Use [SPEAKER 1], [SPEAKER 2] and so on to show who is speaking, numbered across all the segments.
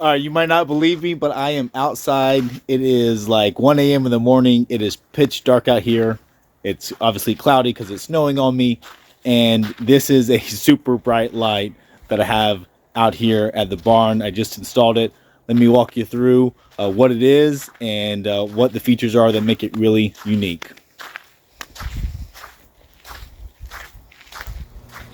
[SPEAKER 1] You might not believe me, but I am outside. It is like 1 a.m. in the morning. It is pitch dark out here. It's obviously cloudy because it's snowing on me. And this is a super bright light that I have out here at the barn. I just installed it. Let me walk you through what it is and what the features are that make it really unique.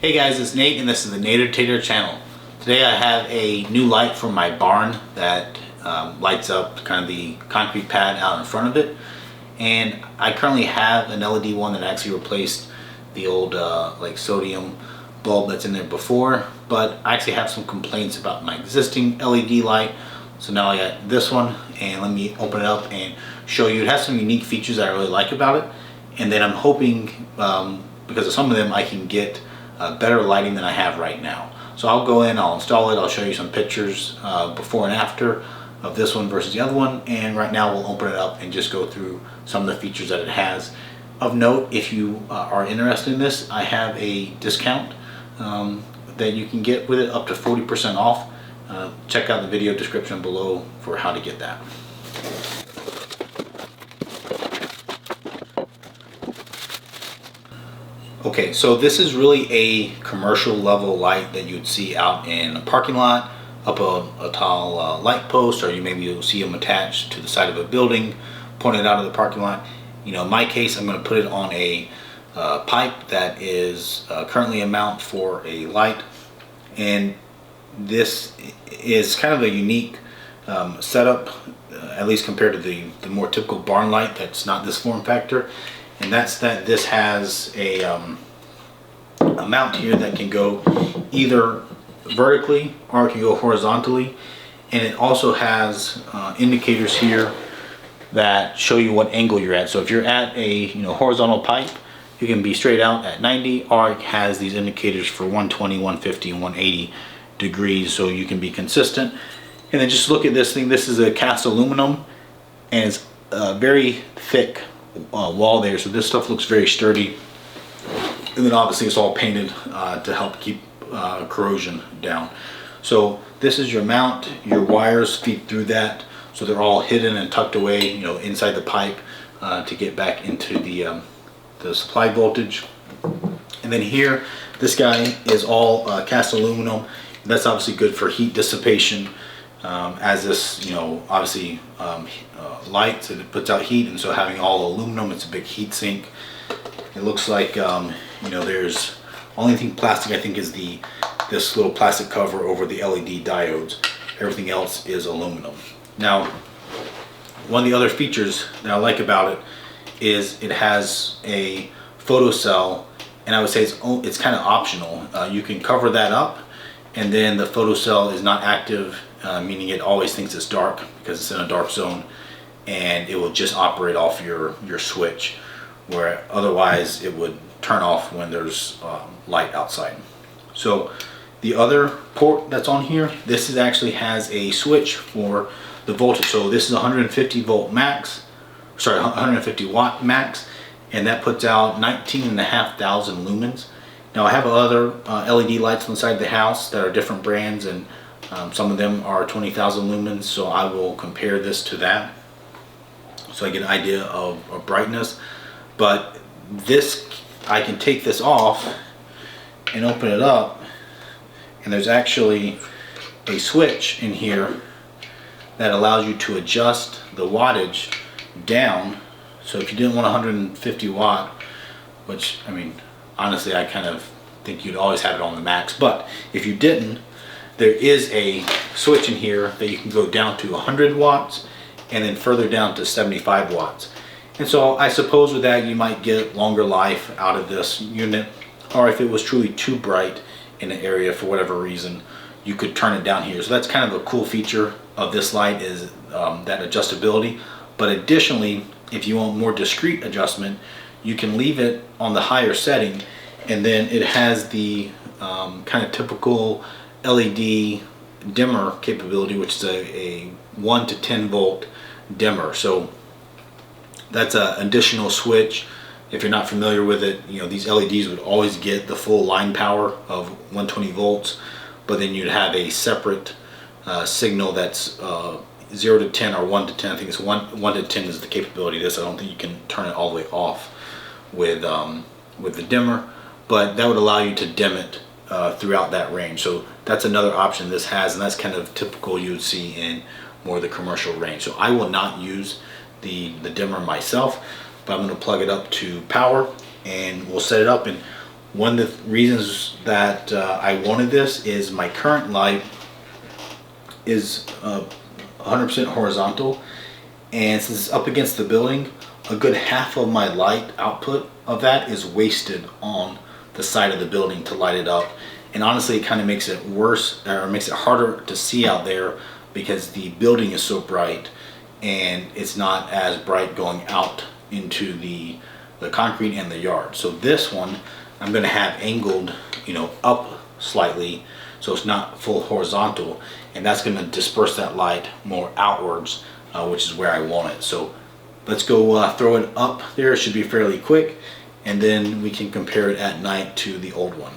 [SPEAKER 1] Hey guys, it's Nate and this is the Nader Tater channel. Today I have a new light from my barn that lights up kind of the concrete pad out in front of it. And I currently have an LED one that actually replaced the old like sodium bulb that's in there before. But I actually have some complaints about my existing LED light. So now I got this one, and let me open it up and show you. It has some unique features that I really like about it. And then I'm hoping, because of some of them, I can get better lighting than I have right now. So I'll go in, I'll install it, I'll show you some pictures before and after of this one versus the other one, and right now we'll open it up and just go through some of the features that it has. Of note, if you are interested in this, I have a discount that you can get with it, up to 40% off. Check out the video description below for how to get that. Okay, so this is really a commercial level light that you'd see out in a parking lot, up a tall light post, or maybe you'll see them attached to the side of a building, pointed out of the parking lot. You know, in my case, I'm going to put it on a pipe that is currently a mount for a light, and this is kind of a unique setup, at least compared to the more typical barn light that's not this form factor. And that's that this has a mount here that can go either vertically or it can go horizontally, and it also has indicators here that show you what angle you're at. So if you're at a horizontal pipe, you can be straight out at 90, or it has these indicators for 120, 150, and 180 degrees, so you can be consistent. And then just look at this thing. This is a cast aluminum, and it's very thick wall there, so this stuff looks very sturdy. And then obviously it's all painted to help keep corrosion down. So this is your mount. Your wires feed through that, so they're all hidden and tucked away, inside the pipe to get back into the supply voltage. And then here, this guy is all cast aluminum. That's obviously good for heat dissipation, as this obviously lights, it puts out heat, and so having all aluminum, it's a big heat sink. It looks like there's only thing plastic I think is this little plastic cover over the LED diodes. Everything else is aluminum. Now, one of the other features that I like about it is it has a photocell, and I would say it's kind of optional. You can cover that up, and then the photocell is not active, meaning it always thinks it's dark because it's in a dark zone, and it will just operate off your switch, where otherwise it would turn off when there's light outside. So the other port that's on here, this is actually has a switch for the voltage. So this is 150 volt max, sorry, 150 watt max, and that puts out 19,500 lumens. Now I have other LED lights inside the house that are different brands, and some of them are 20,000 lumens, so I will compare this to that so I get an idea of brightness. But this, I can take this off and open it up, and there's actually a switch in here that allows you to adjust the wattage down. So if you didn't want 150 watt, which I mean honestly I kind of think you'd always have it on the max, but if you didn't, there is a switch in here that you can go down to 100 watts and then further down to 75 watts. And so I suppose with that you might get longer life out of this unit, or if it was truly too bright in an area for whatever reason, you could turn it down here. So that's kind of a cool feature of this light, is that adjustability. But additionally, if you want more discrete adjustment, you can leave it on the higher setting, and then it has the kind of typical LED dimmer capability, which is a 1 to 10 volt dimmer. So that's an additional switch. If you're not familiar with it, these LEDs would always get the full line power of 120 volts, but then you'd have a separate signal that's 0 to 10 or 1 to 10. I think it's 1 to 10 is the capability of this. I don't think you can turn it all the way off with the dimmer, but that would allow you to dim it throughout that range. So that's another option this has, and that's kind of typical you would see in more of the commercial range. So I will not use the dimmer myself, but I'm going to plug it up to power and we'll set it up. And one of the reasons that I wanted this is my current light is 100% horizontal, and since it's up against the building, a good half of my light output of that is wasted on the side of the building to light it up. And honestly, it kind of makes it worse, or makes it harder to see out there because the building is so bright and it's not as bright going out into the concrete and the yard. So this one I'm going to have angled, up slightly, so it's not full horizontal, and that's going to disperse that light more outwards, which is where I want it. So let's go throw it up there. It should be fairly quick, and then we can compare it at night to the old one.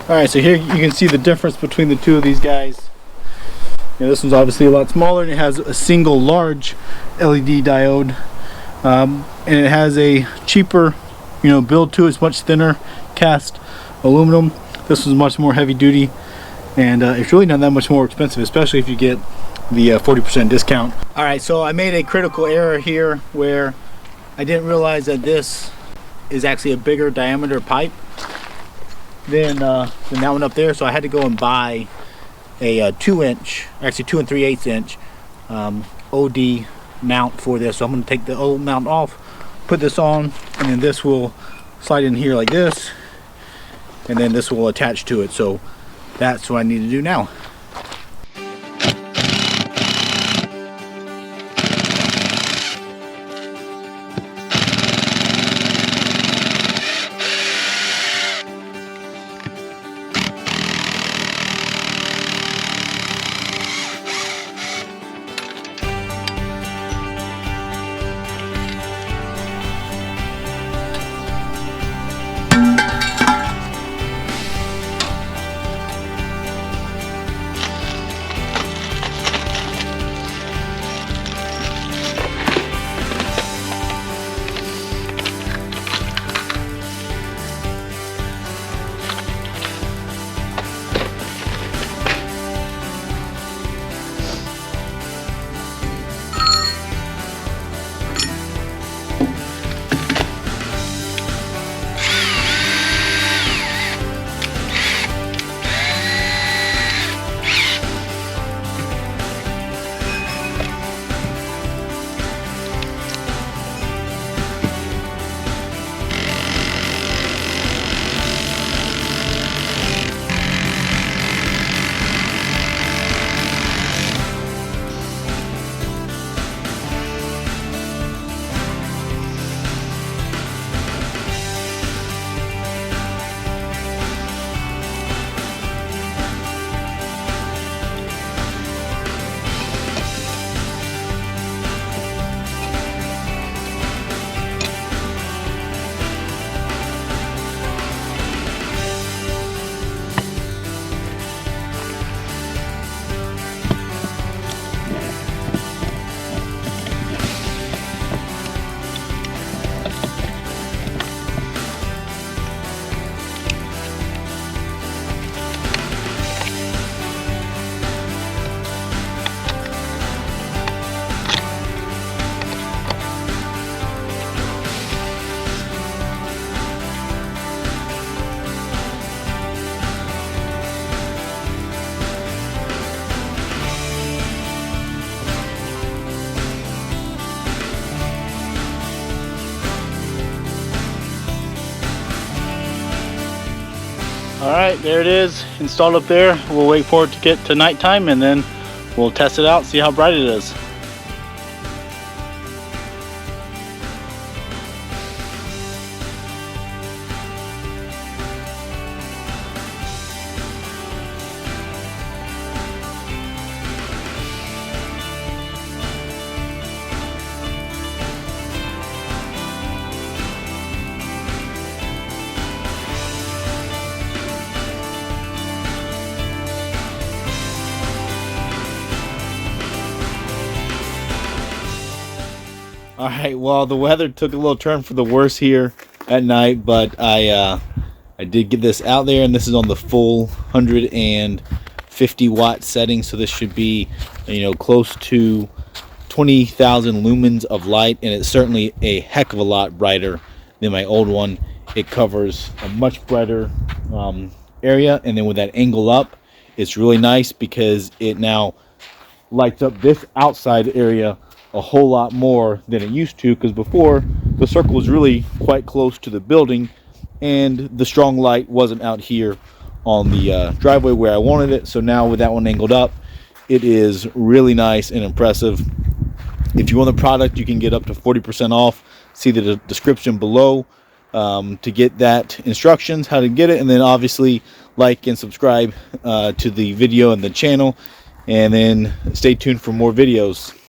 [SPEAKER 1] Alright, so here you can see the difference between the two of these guys. This one's obviously a lot smaller, and it has a single large LED diode, and it has a cheaper build to it. It's much thinner cast aluminum. This one's much more heavy duty, and it's really not that much more expensive, especially if you get the 40% discount. Alright, so I made a critical error here where I didn't realize that this is actually a bigger diameter pipe than that one up there, so I had to go and buy a 2-inch, actually 2 3/8 inch OD mount for this. So I'm going to take the old mount off, put this on, and then this will slide in here like this, and then this will attach to it. So that's what I need to do now.
[SPEAKER 2] All right, there it is, installed up there. We'll wait for it to get to nighttime and then we'll test it out, see how bright it is. All right, well, the weather took a little turn for the worse here at night, but I did get this out there, and this is on the full 150 watt setting, so this should be, you know, close to 20,000 lumens of light, and it's certainly a heck of a lot brighter than my old one. It covers a much brighter area, and then with that angle up, it's really nice because it now lights up this outside area a whole lot more than it used to, because before the circle was really quite close to the building and the strong light wasn't out here on the driveway where I wanted it. So now with that one angled up, it is really nice and impressive. If you want the product, you can get up to 40% off. See the description below to get that instructions how to get it, and then obviously like and subscribe to the video and the channel, and then stay tuned for more videos.